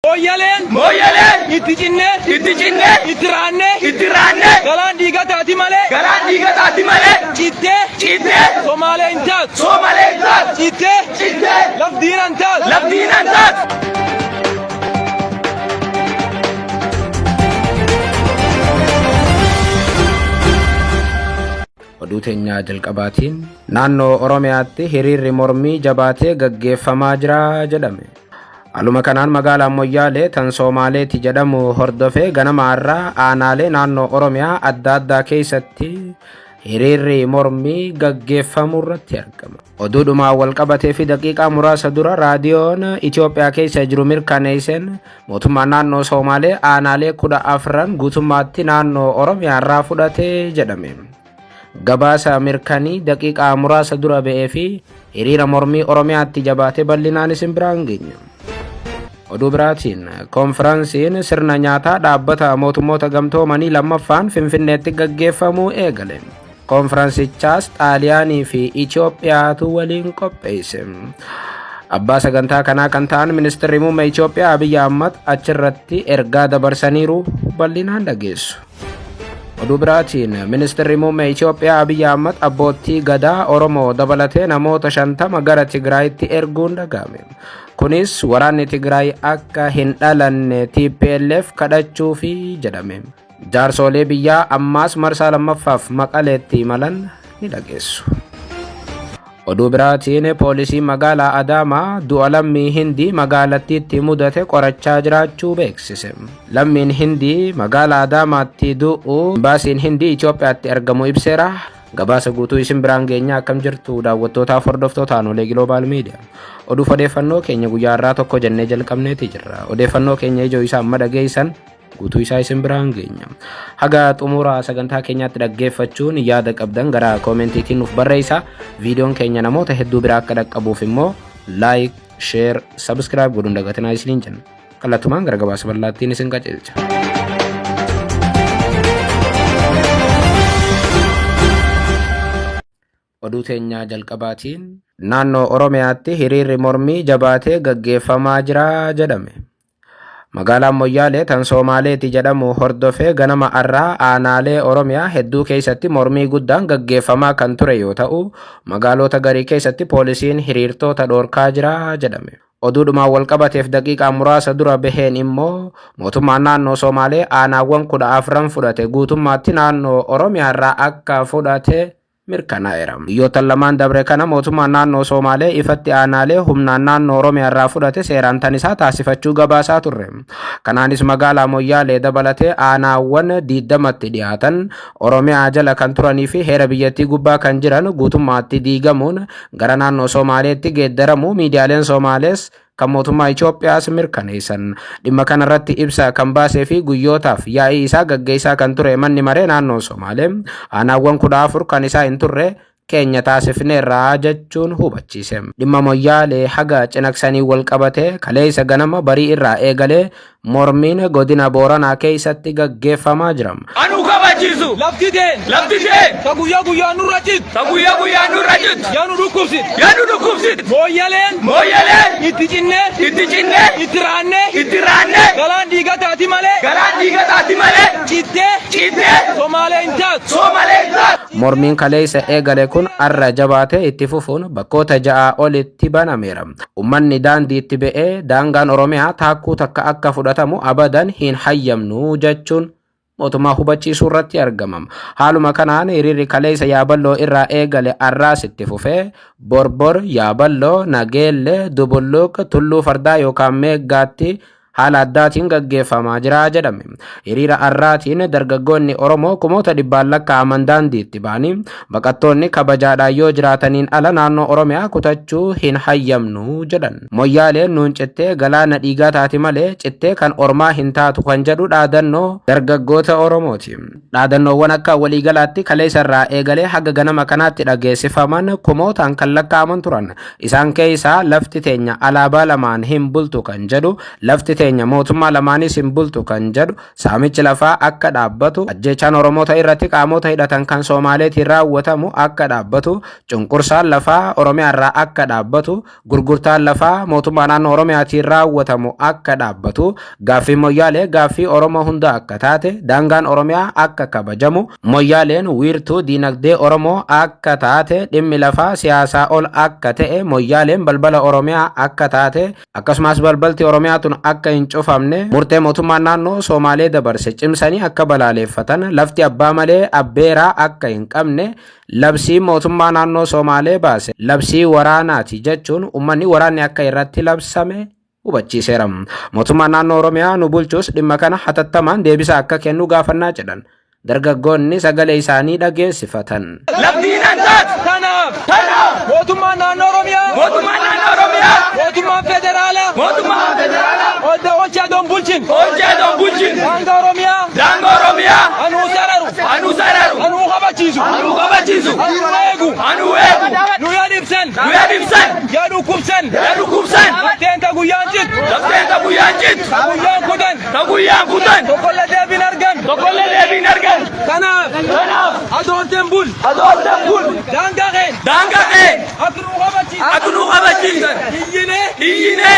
Moyalen, itti cinne, ittiranne, galaan dhiiga taati malee, citte, Somaalee hin taatu, citte, laf diinan taatu. Oduu teenyaa jalqabaatiin naannoo Oromiyaatti hiriirri mormii jabaatee gaggeeffamaa jira jedhame. Aluma kanaan magaalaa Moyyaalee tan Somaaleeti jedhamu hordofee ganama irraa aanaalee naannoo Oromiyaa adda addaa keessatti hiriirri mormii gaggeeffamu irratti argama. Oduudhumaan wal qabatee fi daqiiqaa muraasa dura raadiyoon Itoophiyaa keessa jiru mirkaneesseen mootummaan naannoo Somaalee aanaalee 14 guutummaatti naannoo Oromiyaa irraa fudhatee jedhame. Gabaasa mirkanii daqiiqaa muraasa dura ba'ee fi hiriira mormii Oromiyaatti jabaatee bal'inaan isin biraan geenya. Oduu biraatiin konfiraansiin sirna nyaataa dhaabbata mootummoota gamtoomanii lammaffaan Finfinneetti gaggeeffamuu eegale. Konfiraansichaas Xaaliyaanii fi Itoophiyaatu waliin qopheesse. Abbaa sagantaa kanaa kan ta'an ministeerri muummee Itoophiyaa Abiyyi Ahmad achirratti ergaa dabarsaniiru bal'inaan dhageessu. Oduu biraatiin ministeerri muummee Itoophiyaa Abiyyi Ahmad abbootii gadaa Oromoo dabalatee namoota 50 gara Tigraayitti erguun dhaga'ame. Kunis waraanni Tigraay akka hin dhalanne TPLF kadhachuufi jedhame. Jaarsolee biyyaa ammaas marsaa lammaffaaf Maqaleetti imalan ni dhageessu. Oduu biraatiin poolisiin magaalaa Adaamaa du'a lammii Hindii magaalattiitti mudate qorachaa jiraachuu beeksise. Lammiin Hindii magaalaa Adaamaatti du'u imbaasiin Hindii Itoophiyaatti argamu ibseera. Gabaasa guutuu isin biraan geenya akkam jirtu daawwattootaaf hordoftoota Anolee Global Media. Oduu odeeffannoo keenya guyyaa irraa tokko jennee jalqabneeti jirra. Odeeffannoo keenya ijoo isaa amma dhageessan guutuu isaa isin biraan geenya. Haga xumura sagantaa keenyaatti dhaggeeffachuun yaada qabdan gara koomentiitiin nuuf barreessaa. Viidiyoon keenya namoota hedduu biraa akka dhaqqabuuf immoo like, share, subscribe godhuun dagatinaa isiniin jenna. Kallattumaan gara gabaasa bal'aattiin isin qajeelcha. Oduu teenyaa jalqabaatiin naannoo Oromiyaatti hiriirri mormii jabaatee gaggeeffamaa jira jedhame. Magaalaan Moyyaalee tan Somaaleeti jedhamu hordofee ganama irraa aanaalee Oromiyaa hedduu keessatti mormii guddaan gaggeeffamaa kan ture yoo ta'u, magaalota garii keessatti poolisiin hiriirtoota dhoorkaa jira jedhame. Oduudhumaan wal qabateef daqiiqaa muraasa dura baheen immoo mootummaan naannoo Somaalee aanaawwan 14 fudhate guutummaatti naannoo Oromiyaa irraa akka fudhate mirkanaa'eera. Biyyoota lamaan dabre kana mootummaan naannoo Somaalee ifatti aanaalee humnaan naannoo Oromiyaa irraa fudhate seeraan tan isaa taasifachuu gabaasaa turre. Kanaanis magaalaa Moyyaalee dabalatee aanaawwan 20tti dhiyaatan Oromiyaa jala kan turanii fi heera biyyattii gubbaa kan jiran guutummaatti diigamuun gara naannoo Somaaleetti geeddaramu miidiyaaleen Somaalees kan mootummaa Itoophiyaas mirkaneessan. Dhimma kanarratti ibsa kan baasee fi guyyootaaf yaa'ii isaa gaggeessaa kan ture manni maree naannoo Somaalee aanaawwan 14 kan isaa hin turre keenya taasifneerraa jechuun hubachiise. Dhimma Moyyaalee haga cinaksanii wal qabate kaleessa ganama barii irraa eegalee mormiin godina Booranaa keessatti gaggeeffamaa jira. Anu kabachiisu lafti ishee ta guyyaa guyyaan nurra jirtu yaanu dhukkubsit Moyyaleen itti cinne ittiranne galaan dhiiga taati malee citte Somaalee hin taatu. Mormiin kaleessa eegale kun arra jabaatee itti fufuun bakkoota 6 olitti banameera. Uummanni daandiitti ba'ee daangaan Oromiyaa taakkuu takka akka fudhatamu abadan hin hayyamnu jechuun mootummaa hubachiisuu irratti argamam. Haaluma kanaan hiriirri kaleessa Yaaballoo irraa eegale arraas itti fufee Borbor, Yaaballoo, Nageellee, Dubulluq, Tulluu Fardaa yookaan Meeggaatti haala addaatiin gaggeeffamaa jira jedhame. Hiriira arraatiin dargaggoonni Oromoo kumoota dhibbaan lakkaa'aman daandiitti ba'anii baqattoonni kabajaadhaan yoo jiraataniin ala naannoo Oromiyaa kutachuu hin hayyamnu jedhan. Moyyaaleen nuun cittee galaana dhiigaa taati malee cittee kan ormaa hin taatu kan jedhu dhaadannoo dargaggoota Oromooti. Dhaadannoowwan akka waliigalaatti kaleessa irraa eegalee haga ganama kanaatti dhageessifaman kumootaan kan lakkaa'aman turan. Isaan keessaa lafti teenya alaabaa lamaan hin bultu kan jedhu, lafti teenya mootummaa lamaanis hin bultu kan jedhu saamichi lafaa akka dhaabbatu ajjechaan Oromoota irratti qaamota hidhatan kan Somaaleetiin raawwatamu akka dhaabbatu cunqursaan lafaa Oromiyaa irraa akka dhaabbatu gurgurtaan lafaa mootummaa naannoo Oromiyaatiin raawwatamu akka dhaabbatu gaaffii Moyyaalee gaaffii Oromoo hunda akka taate daangaan Oromiyaa akka kabajamu Moyyaaleen wiirtuu diinagdee Oromoo akka taate dhimmi lafaa siyaasaa ol akka ta'e Moyyaaleen balbala Oromiyaa akka taate akkasumas balbalti Oromiyaa tun akka hin cufamne murtee mootummaan naannoo Somaalee dabarse cimsanii akka balaaleeffatan lafti abbaa malee abbeeraa akka hin qabne labsii mootummaa naannoo Somaalee baase labsii waraanaati jechuun ummanni waraanni akka irratti labsame hubachiiseera. Mootummaan naannoo Oromiyaa nu bulchus dhimma kana hatattamaan deebisa akka kennu gaafannaa jedhan dargaggoonni sagalee isaanii dhageessifatan. Labdiin antaat kanaaf mootummaan naannoo Oromiyaa mootummaan federaalaa hojjaa doon bulchin daangaa Oromiyaa anuu sararu anuu kabachiisu anuu eegu nu yaadibsan yaadu kubsan lafteen ka guyyaan kutan tokkollee deebiin argan kanaaf adoonteen bul daangaa keen aknuu kabachiisan iyyine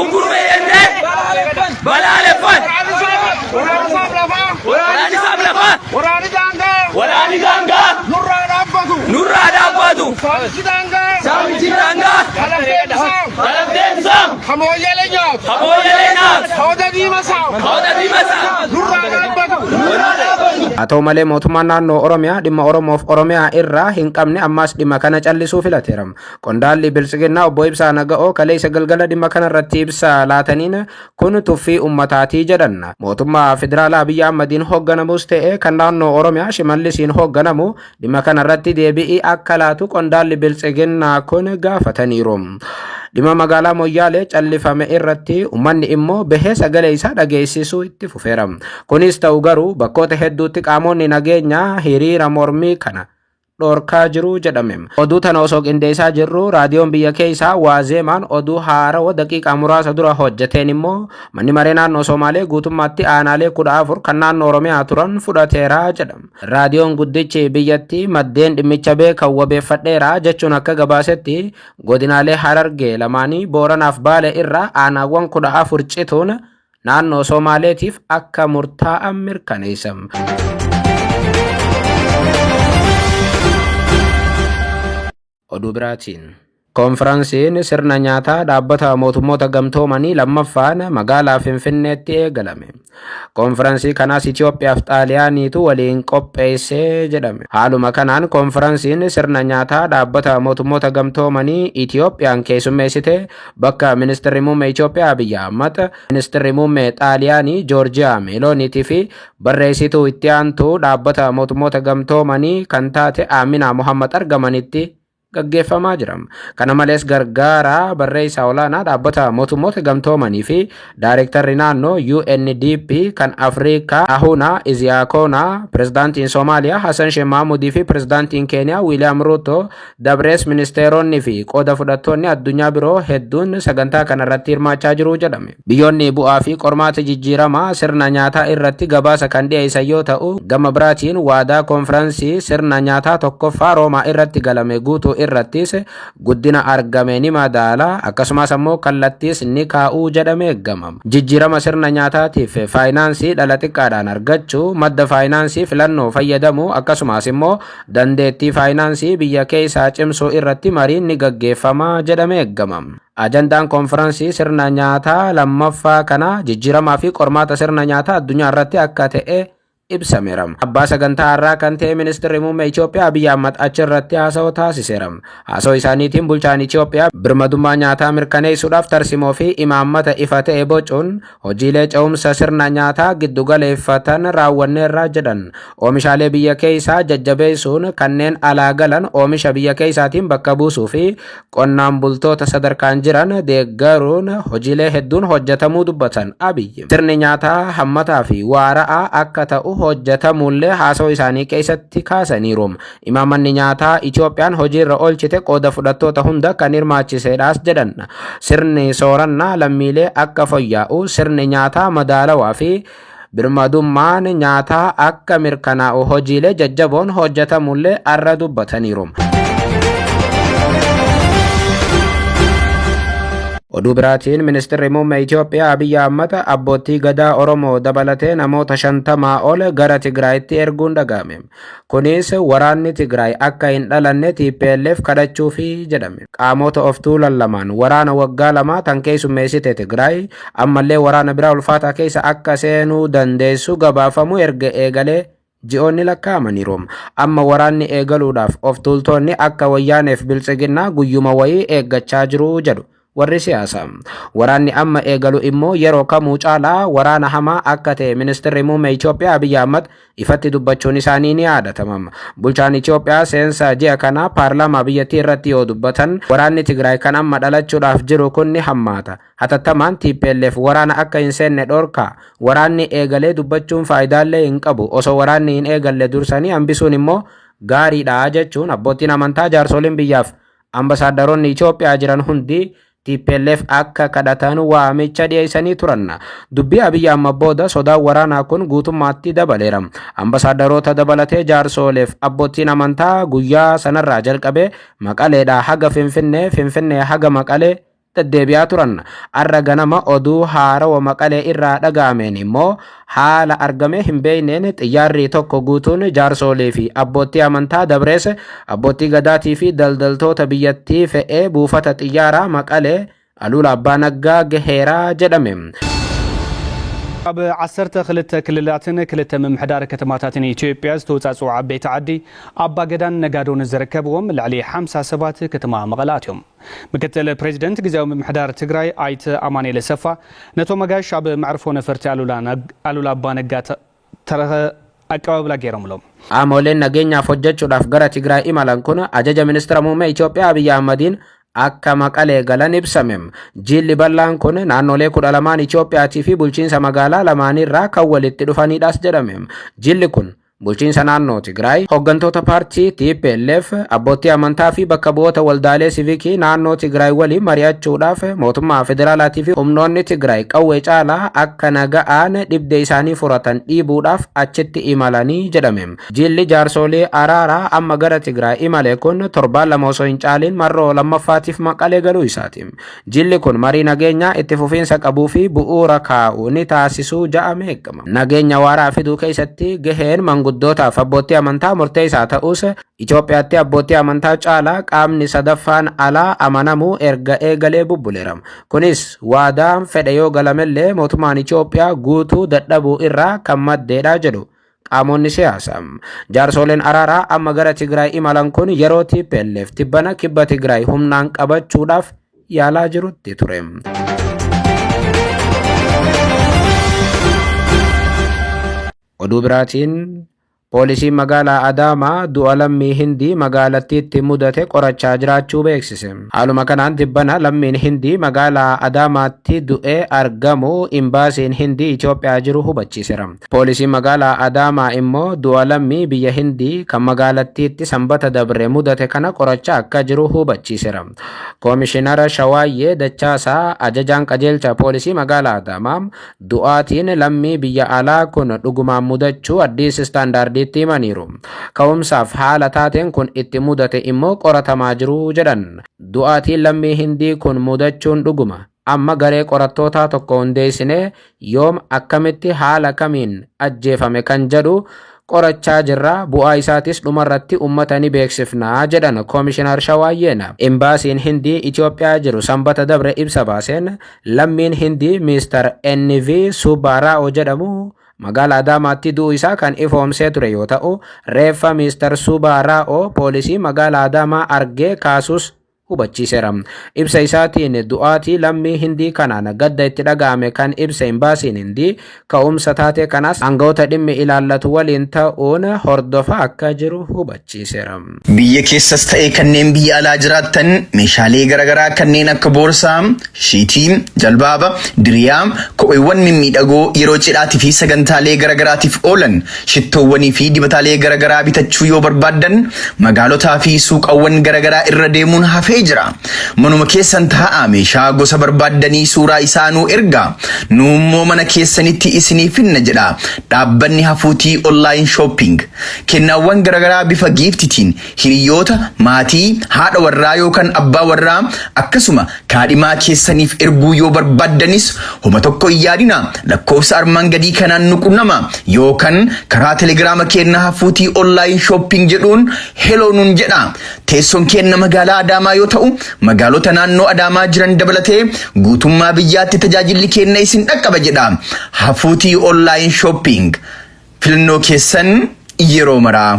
umburkee jennee balaaleffan waraani daangaa nurraa dhaabbatu saamichi daangaa kalabdeen saam hamooyyalee nyaatu hawda diimasaa nurraa dhaabbatu. haa ta'u malee mootummaan naannoo Oromiyaa dhimma Oromoof Oromiyaa irraa hin qabne ammas dhimma kana callisuu filateera. Qondaalli Biltsiginnaa obbo Ibsaa Naga'oo kaleessa galgala dhimma kana irratti ibsa laataniin kun tuffii ummataatii jedhan. Mootummaa federaalaa Abiyyi Ahmadiin hoogganamus ta'e kan naannoo Oromiyaa Shimallisiin hoogganamu dhimma kana irratti deebi'ii akka laatu qondaalli Biltsiginnaa kun gaafataniiru. Dhimma magaalaa Moyyaalee callifame irratti ummanni immoo bahee sagalee isaa dhageessisuu itti fufeera. Kunis ta'u garuu bakkoota hedduutti qaamonni nageenyaa hiriira mormii kana dhorkaa jiru jedhame. Oduu tana osoo qindeessaa jirru raadiyoon biyya keessaa Waazeemaan oduu haarawaa daqiiqaa muraasa dura hojjeteen immoo manni maree naannoo Somaalee guutummaatti aanaalee 14 kan naannoo Oromiyaa turan fudhateera jedhama. Raadiyoon guddichi biyyatti maddeen dhimmicha beekan wabeeffadheera jechuun akka gabaasetti godinaalee Harargee lamaanii Booranaaf Baalee irraa aanaawwan 14 cituun naannoo Somaaleetiif akka murtaa'an mirkaneessame. Oduu biraatiin konfiraansiin sirna nyaataa dhaabbata mootummoota gamtoomanii lammaffaan magaalaa Finfinneetti eegalame. Konfiraansii kanaas Itoophiyaaf Xaaliyaaniitu waliin qopheessee jedhame. Haaluma kanaan konfiraansiin sirna nyaataa dhaabbata mootummoota gamtoomanii Itoophiyaan keessummeessite bakka ministeerri muummee Itoophiyaa Abiyyi Ahmad, ministeerri muummee Xaaliyaanii Joorjiyaa Meelooniitii fi barreessituu itti aantuu dhaabbata mootummoota gamtoomanii kan taate Aaminaa Mohammad argamanitti gaggeeffamaa jira. Kana malees gargaaraa barreessaa olaanaa dhaabbata mootummoota gamtoomanii fi daayirektarri naannoo UNDP kan Afrikaa Ahuna Iziyaakona, pirezidaantiin Soomaaliyaa Hassan Sheikh Mahmudii fi pirezidaantiin Keeniyaa Wiiliyaam Ruuto dabrees ministeeronni fi qooda fudhattoonni addunyaa biroo hedduun sagantaa kanarratti hirmaachaa jiru jedhame. Biyyoonni bu'aa fi qormaata jijjiiramaa sirna nyaataa irratti gabaasa kan dhiyeessan yoo ta'u, gama biraatiin waadaa konfiraansii sirna nyaataa tokkoffaa Roomaa irratti galame guutuu irrattis guddina argame ni madaala akkasumas ammoo kallattiis ni kaa'uu jedhamee eegamama. Jijjiirama sirna nyaataatiif faayinaansii dhala xiqqaadhaan argachuu, madda faayinaansii filannoo fayyadamuu akkasumas immoo dandeettii faayinaansii biyya keessaa cimsuu irratti mariin ni gaggeeffama jedhamee eegamama. Ajandaan konfiraansii sirna nyaataa lammaffaa kana jijjiiramaa fi qormaata sirna nyaataa addunyaa irratti akka ta'e ibsameera. Abbaa sagantaa irraa kan ta'e ministeerri muummee Itoophiyaa Abiyyi Ahmad achirratti haasawaa taasiseera. Haasawaa isaaniitiin bulchaan Itoophiyaa birmadummaa nyaataa mirkaneessuudhaaf tarsimoo fi imaammata ifa ta'e bocuun hojiilee ce'umsa sirna nyaataa giddugaleeffatan raawwanneerra jedhan. Oomishaalee biyya keessaa jajjabeessuun kanneen alaa galan oomisha biyya keessaatiin bakka buusuu fi qonnaan bultoota sadarkaan jiran deeggaruun hojiilee hedduun hojjetamuu dubbatan Abiyyi. Sirni nyaataa hammataa fi waara'aa akka ta'u hojjetamullee haasoo isaanii keessatti kaasaniiru. Imaamanni nyaataa Itoophiyaan hojiirra oolchite qooda fudhattoota hunda kan hirmaachisedhaas jedhan. Sirni soorannaa lammiilee akka fooyya'u, sirni nyaataa madaalawaa fi birmadummaan nyaataa akka mirkanaa'u hojiilee jajjaboon hojjetamullee arra dubbataniiru. Oduu biraatiin ministeerri muummee Itoophiyaa Abiy Ahmed abbootii gadaa Oromoo dabalatee namoota 50 ol gara Tigraayitti erguun dhaga'ame. Kunis waraanni Tigraay akka hin dhalanne TPLF kadhachuufi jedhame. Qaamota of tuulan lamaan waraana waggaa lama tan keessummeessite Tigraay ammallee waraana biraa ulfaataa keessa akka seenuu dandeessu gabaafamu erga eegalee ji'oonni lakkaa'amaniiru. Amma waraanni eegaluudhaaf of tuultonni akka wayyaaneef biltsiginnaa guyyuma wayii eeggachaa jiru jedhu warri siyaasaa. Waraanni amma eegalu immoo yeroo kamuu caalaa waraana hamaa akka ta'e ministeerri muummee Itoophiyaa Abiy Ahmed ifatti dubbachuun isaanii ni yaadatama. Bulchaan Itoophiyaa seensa ji'a kana paarlaamaa biyyattii irratti yoo dubbatan waraanni Tigraay kan amma dhalachuudhaaf jiru kun ni hammaata. Hatattamaan TPLF waraana akka hin seenne dhorka. Waraanni eegalee dubbachuun faayidaallee hin qabu. Osoo waraanni hin eegalle dursanii hambisuun immoo gaariidha jechuun abbootiin amantaa jaarsoliin biyyaaf ambasaadaronni Itoophiyaa jiran hundi TPLF akka kadhatan waamicha dhiyeessanii turan. Dubbii Abiy Ahmed booda sodaan waraanaa kun guutummaatti dabaleera. Ambasaadarota dabalatee jaarsoleef abbootiin amantaa guyyaa sanarraa jalqabee Maqaleedhaa haga Finfinnee haga Maqalee deddeebi'aa turan. Arra ganama oduu haarawaa Maqalee irraa dhaga'ameen immoo haala argame hin beekneen xiyyaarri tokko guutuun jaarsolee fi abbootii amantaa dabrees abbootii gadaatii fi daldaltoota biyyattii fe'ee buufata xiyyaaraa Maqalee Aluula Abbaa Naggaa gaheeraa jedhame. ኣብ 12 ክልላትን 2 ምምሕዳር ከተማታትን ኢትዮጵያ ዝተወጻጽኡ ዓበይቲ ዓዲ ኣባ ገዳን ነጋዶን ዝርከብዎም ልዕሊ 50 ሰባት ከተማ መቐለ ኣትዮም። ምክትል ፕሬዚደንት ጊዜያዊ ምምሕዳር ትግራይ ኣይተ ኣማኑኤል ሰፋ ነቶም መጋሽ ኣብ መዕርፎ ነፈርቲ ኣሉላ ኣባ ነጋ አቀባበል ገይረምሎም አሞሌን ነገኛaf hojjechuudhaaf gara Tigraay imalan kun ajaja ministeera muummee Itoophiyaa Abiy Ahmediin akka Maqalee galan ibsamem. Jilli bal'aan kun naannolee 12 Itoophiyaatii fi bulchiinsa magaalaa lamaanirraa kan walitti dhufanidhaas jedhamem. Jilli kun bulchiinsa naannoo Tigraay, hooggantoota paartii TPLF, abbootii amantaa fi bakka bu'oota waldaalee siviikii naannoo Tigraay waliin mari'achuudhaaf mootummaa federaalaatii fi humnoonni Tigraay qawwee caalaa akka naga'aan dhibdee isaanii furatan dhiibuudhaaf achitti imalanii jedhame. Jilli jaarsolee araaraa amma gara Tigraay imale kun torbaan lama osoo hin caaliin marroo lammaffaatiif Maqalee galuu isaati. Jilli kun marii nageenyaa itti fufiinsa qabuu fi bu'uura kaa'uu ni taasisuu jedhamee eegama. Nageenya waaraa fiduu keessatti gaheen guddoota abbootii amantaa murteessaa ta'us Itoophiyaatti abbootii amantaa caalaa qaamni sadaffaan alaa amanamuu erga eegalee bubbuleera. Kunis waadaan fedhe yoo galamellee mootummaan Itoophiyaa guutuu dadhabuu irraa kan maddeedha jedhu qaamonni siyaasaa. Jaarsoleen araaraa amma gara Tigraay imalan kun yeroo TPLF tibbana kibba Tigraay humnaan qabachuudhaaf yaalaa jirutti ture. Oduu biraatiin Poolisiin magaalaa Adaamaa du'a lammii Hindii magaalattiitti mudate qorachaa jiraachuu beeksise. Haaluma kanaan dibbana lammiin Hindii magaalaa Adaamaatti du'ee argamu imbaasiin Hindii Itoophiyaa jiru hubachiiseera. Poolisiin magaalaa Adaamaa immoo du'a lammii biyya Hindii kan magaalattiitti sanbata dabre mudate kana qorachaa akka jiru hubachiiseera. Koomishinara Shawaayyee Dachaasaa ajajaan qajeelcha poolisii magaalaa Adaamaa du'aatiin lammii biyya alaa kun dhugumaan mudachuu Addis Istaandaard Dimaniru. Ka'umsaaf haala taateen kun itti mudate immoo qoratamaa jiru jedhan. Du'aatiin lammii Hindii kun mudachuun dhuguma. Amma garee qorattootaa tokko hundeessinee yoom akkamitti haala kamiin ajjeefame kan jedhu qorachaa jirra. Bu'aa isaatis dhumarratti uummata ni beeksifnaa jedhan Koomishinar Shawaayyeena. Imbaasiin Hindii Itoophiyaa jiru sanbata dabre ibsa baaseen lammiin Hindii Mr. NV Subbaraa'oo jedhamu magaalaa Adaamaatti du'uu isaa kan ifoomsee ture yoo ta'u reeffa Mr. Subbaraa'oo poolisii magaalaa Adaamaa argee kaasuus hubachiiseera. Ibsa isaatiin du'aatii lammii Hindii kanaan gadda itti dhaga'ame kan ibsa imbaasiin Hindii ka'umsa taatee kanaas aangawoota dhimmi ilaallatu waliin ta'uun hordofaa akka jiru hubachiiseera. Biyya keessas ta'ee kanneen biyya alaa jiraattan meeshaalee garaagaraa kanneen akka boorsaa, shiitii, jalbaaba, diriyaa, kopheewwan mimmiidhagoo yeroo cidhaatii fi sagantaalee garaagaraatiif oolan, shittoowwanii fi dibataalee garaagaraa bitachuu yoo barbaaddan magaalotaa fi suuqawwan garaagaraa irra deemuun hafee jira. Manuma keessan taa'aa meeshaa gosa barbaaddanii suuraa isaanuu ergaa. Nuummoo mana keessanitti isiniif finna jedha dhaabbanni Hafuutii online shopping. Kennaawwan garaagaraa bifa giiftitiin hiriyoota, maatii, haadha warraa yookaan abbaa warraa akkasuma kaadhimaa keessaniif erguu yoo barbaaddanis homa tokko hin yaadina. Lakkoofsa armaan gadii kanaan nuqunnama yookaan karaa telegiraama keenna Hafuutii online shopping jedhuun heloo nuun jedha. Teessoon keenna magaalaa Adaamaa yoo ta'u magaalota naannoo Adaamaa jiran dabalatee guutummaa biyyaatti tajaajilli keenna isin dhaqqaba jedha. Hafuutii online shopping filannoo keessan yeroo maraa.